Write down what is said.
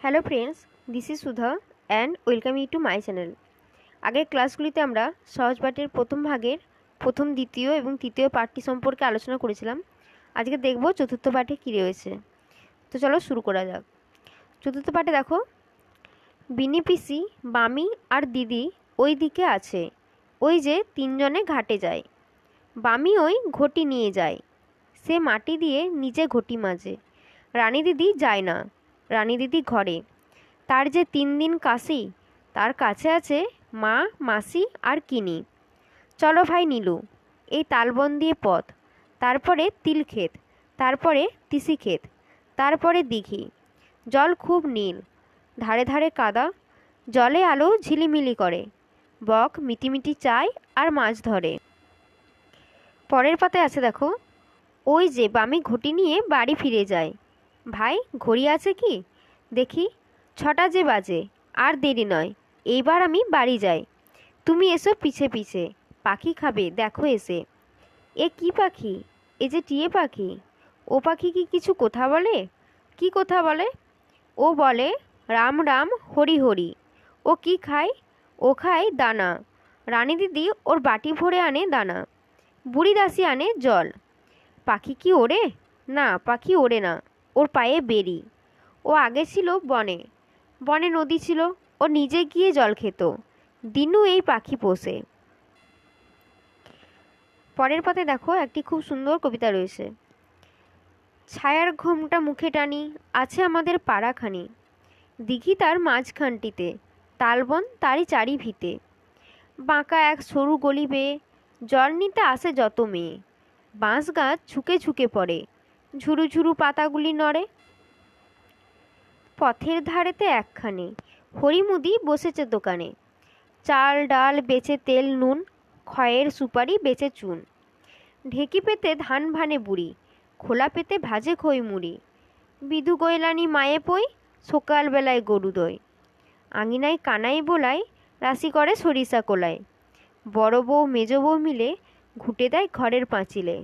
Hello friends, this is Sudha and welcome you to my channel. আগের ক্লাসগুলিতে আমরা সহজ পাঠের প্রথম ভাগের প্রথম, দ্বিতীয় এবং তৃতীয় পাঠটি সম্পর্কে আলোচনা করেছিলাম। আজকে দেখব চতুর্থ পাঠে কী রয়েছে। তো চলো শুরু করা যাক। চতুর্থ পাঠে দেখো, বিনি পিসি, বামি আর দিদি ওই দিকে আছে, ওই যে তিনজনে ঘাটে যায়। বামি ওই ঘটি নিয়ে যায়, সে মাটি দিয়ে নিজে ঘটি মাজে। রানী দিদি যায় না, রানী দিদি ঘরে। তার যে 3 দিন কাশি, তার কাছে আছে মা, মাসি আর কিনি। চলো ভাই নীলু, এই তালবন দিয়ে পথ, তারপরে তিল ক্ষেত, তারপরে তিসি ক্ষেত, তারপরে দিঘি। জল খুব নীল, ধারে ধারে কাদা, জলে আলো ঝিলিমিলি করে। বক মিটিমিটি চায় আর মাছ ধরে। পরের পাতায় আছে দেখো, ওই যে বামি ঘটি নিয়ে বাড়ি ফিরে যায়। ভাই ঘড়ি আছে কি? দেখি, 6টা যে বাজে, আর দেরি নয়, এইবার আমি বাড়ি যাই। তুমি এসো পিছে পিছে, পাখি খাবে দেখো এসে। এ কি পাখি? এ যে টিয়ে পাখি। ও পাখি কি কিছু কথা বলে? কি কথা বলে? ও বলে রাম রাম হরি হরি। ও কি খায়? ও খায় দানা। রানী দিদি ওর বাটি ভরে আনে দানা, বুড়ি দাসী আনে জল। পাখি কি ওড়ে? না, পাখি ওড়ে না, ওর পায়ে বেরি। ও আগে ছিল বনে, বনে নদী ছিল, ও নিজে গিয়ে জল খেত। দিনু এই পাখি পোষে। পরের পাতায় দেখো, একটি খুব সুন্দর কবিতা রয়েছে। ছায়ার ঘোমটা মুখে টানি, আছে আমাদের পাড়াখানি। দিঘি তার মাঝখানটিতে, তালবন তারই চারি ভিতে। বাঁকা এক সরু গলি বেয়ে জল নিতে আসে যত মেয়ে। বাঁশ গাছ ঝুঁকে ঝুঁকে পড়ে, ঝুরু ঝুরু পাতাগুলি নড়ে। পথের ধারেতে একখানে হরিমুদি বসেছে দোকানে। চাল ডাল বেচে তেল নুন, খয়ের সুপারি বেচে চুন। ঢেকি পেতে ধান ভানে বুড়ি, খোলা পেতে ভাজে খই মুড়ি। বিধু গৈলানি মায়ে পই, সকালবেলায় গরু দই। আঙিনায় কানাই বোলায়, রাশি করে সরিষা কোলায়। বড় বউ মেজ বউ মিলে ঘুঁটে দেয় ঘরের পাঁচিলে।